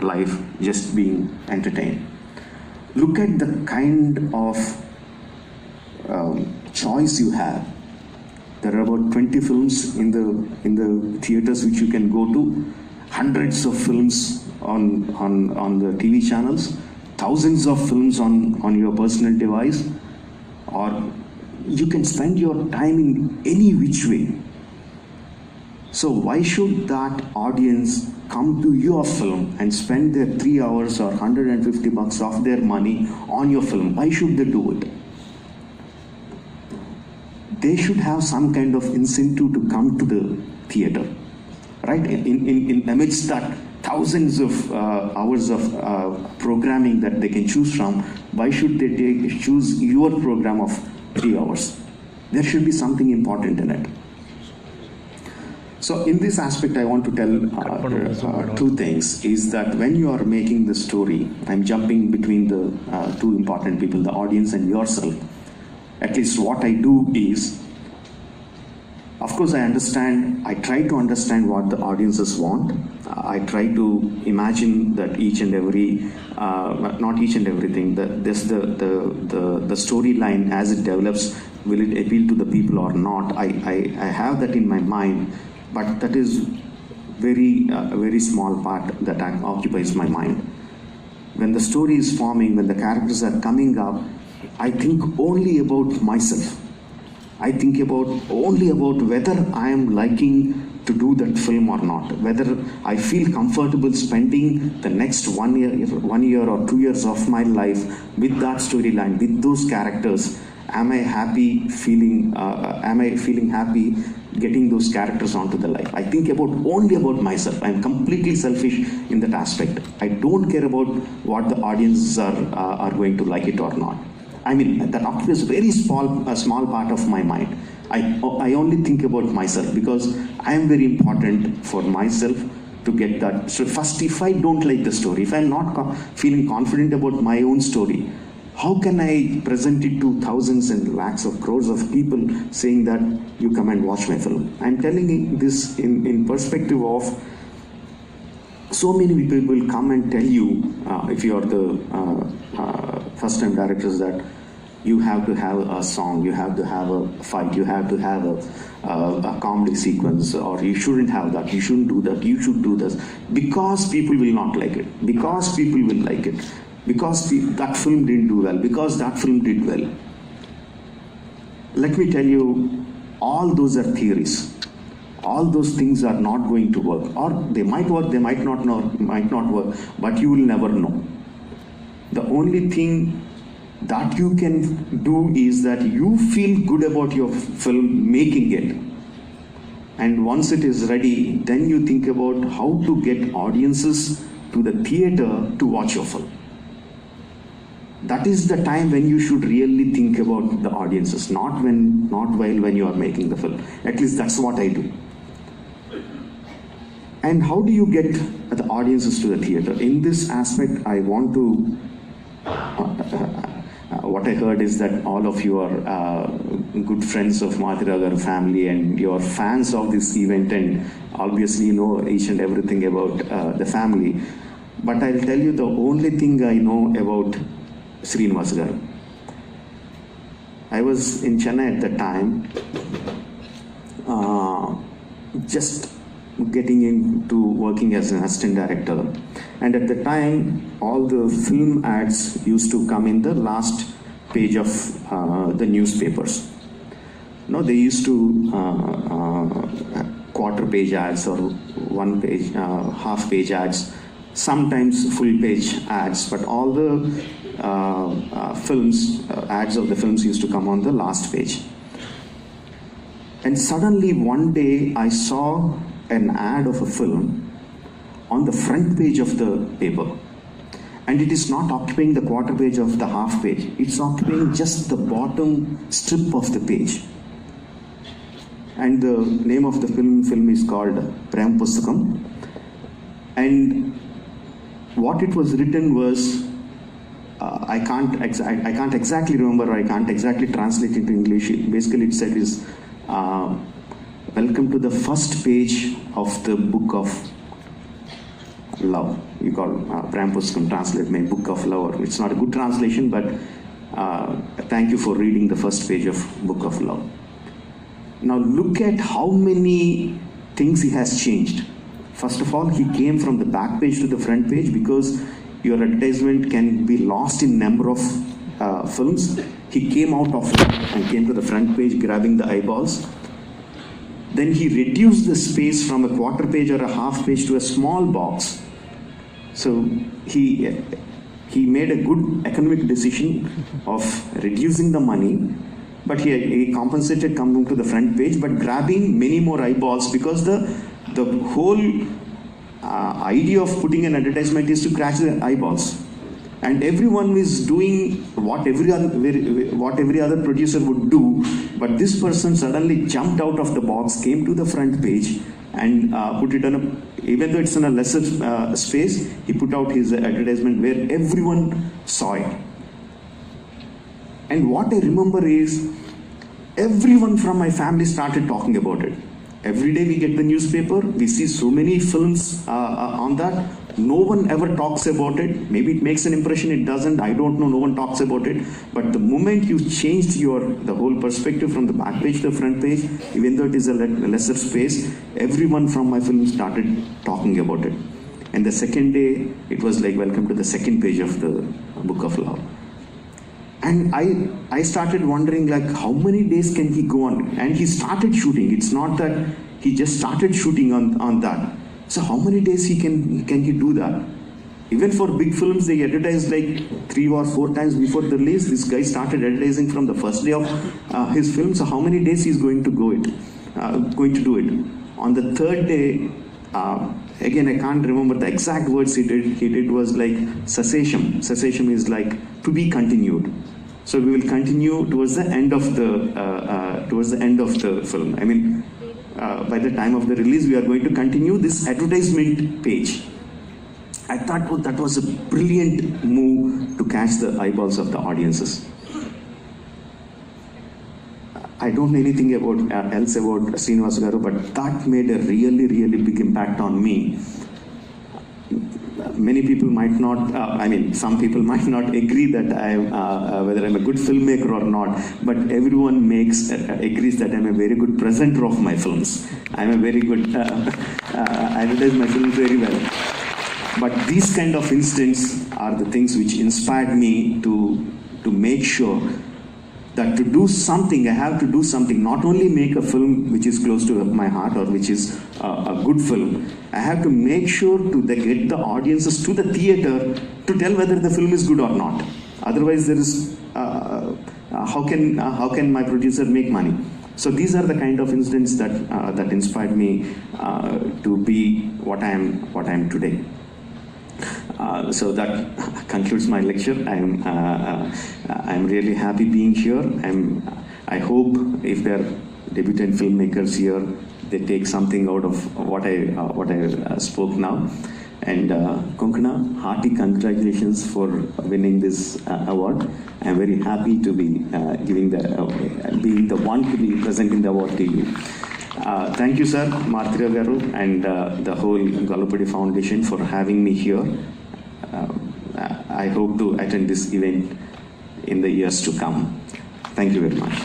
life just being entertained. Look at the kind of choice you have. There are about 20 films in the theaters which you can go to, hundreds of films on the TV channels, thousands of films on your personal device, or you can spend your time in any which way. So why should that audience come to your film and spend their 3 hours or $150 of their money on your film? Why should they do it? They should have some kind of incentive to come to the theater, right? In amidst that thousands of hours of programming that they can choose from, why should they choose your program of 3 hours? There should be something important in it. So in this aspect, I want to tell two things. Is that when you are making the story, I'm jumping between the two important people, the audience and yourself. At least what I do is, of course, I try to understand what the audiences want. I try to imagine that each and every, not each and everything, the storyline as it develops, will it appeal to the people or not? I have that in my mind, but that is a very small part that occupies my mind. When the story is forming, when the characters are coming up, I think only about myself. I think only about whether I am liking to do that film or not, whether I feel comfortable spending the next 1 year or 2 years of my life with that storyline, with those characters. Am I feeling happy getting those characters onto the life? I think only about myself. I'm completely selfish in that aspect. I don't care about what the audiences are going to like it or not. I mean, that occupies a very small part of my mind. I only think about myself because I am very important for myself to get that. So first, if I don't like the story, if I'm not feeling confident about my own story, how can I present it to thousands and lakhs of crores of people saying that you come and watch my film? I'm telling you this in perspective of so many people will come and tell you, if you are the first-time directors, that you have to have a song, you have to have a fight, you have to have a comedy sequence, or you shouldn't have that, you shouldn't do that, you should do this, because people will not like it, because people will like it, because that film didn't do well, because that film did well. Let me tell you, all those are theories. All those things are not going to work, or they might work, they might not work, but you will never know. The only thing that you can do is that you feel good about your film, making it. And once it is ready, then you think about how to get audiences to the theater to watch your film. That is the time when you should really think about the audiences, not while when you are making the film. At least that's what I do. And how do you get the audiences to the theater? In this aspect, I want to, what I heard is that all of you are good friends of Magadheera family and you're fans of this event and obviously know each and everything about the family. But I'll tell you the only thing I know about Srinivas garu. I was in Chennai at the time, just getting into working as an assistant director, and at the time all the film ads used to come in the last page of the newspapers. No, they used to quarter page ads or 1 page, half page ads, sometimes full page ads, but all the ads of the films used to come on the last page. And suddenly one day I saw an ad of a film on the front page of the paper, and it is not occupying the quarter page of the half page, it's occupying just the bottom strip of the page. And the name of the film is called Prem Pustakam, and what it was written was, I can't exactly remember, I can't exactly translate into English. Basically it said is, welcome to the first page of the book of love. you call Prampuskum translate my Book of Love. It's not a good translation, but thank you for reading the first page of Book of Love. Now look at how many things he has changed. First of all, he came from the back page to the front page because your advertisement can be lost in number of films. He came out of it and came to the front page grabbing the eyeballs. Then he reduced the space from a quarter page or a half page to a small box. So he made a good economic decision of reducing the money, but he compensated coming to the front page, but grabbing many more eyeballs, because the whole idea of putting an advertisement is to catch the eyeballs. And everyone is doing what every other producer would do, but this person suddenly jumped out of the box, came to the front page, and put it on a, even though it's in a lesser space, he put out his advertisement where everyone saw it. And what I remember is, everyone from my family started talking about it. Every day we get the newspaper, we see so many films on that. No one ever talks about it. Maybe it makes an impression, it doesn't, I don't know, no one talks about it. But the moment you changed the whole perspective from the back page to the front page, even though it is a lesser space, everyone from my film started talking about it. And the second day, it was like, welcome to the second page of the Book of Love. And I started wondering, like, how many days can he go on? And he started shooting. It's not that he just started shooting on that. So how many days can he do that? Even for big films, they advertise like 3 or 4 times before the release. This guy started advertising from the first day of his film. So how many days he's going to do it? On the third day, again, I can't remember the exact words he did. He did was like cessation. Cessation is like to be continued. So we will continue towards the end of the film. I mean, by the time of the release, we are going to continue this advertisement page. I thought, oh, that was a brilliant move to catch the eyeballs of the audiences. I don't know anything else about Srinivas garu, but that made a really, really big impact on me. Many people might not, some people might not agree that whether I'm a good filmmaker or not, but everyone agrees that I'm a very good presenter of my films. I'm a very good, I advertise my films very well. But these kind of incidents are the things which inspired me to make sure that to do something, I have to do something, not only make a film which is close to my heart or which is a good film, I have to make sure to get the audiences to the theater to tell whether the film is good or not. Otherwise, there is, how can my producer make money? So these are the kind of incidents that inspired me to be what I am today. So that concludes my lecture. I'm really happy being here. I hope if there are debutant filmmakers here, they take something out of what I spoke now. And Konkana, hearty congratulations for winning this award. I'm very happy to be being the one to be presenting the award to you. Thank you, sir, Marthira Garu, and the whole Gollapudi Foundation for having me here. I hope to attend this event in the years to come. Thank you very much.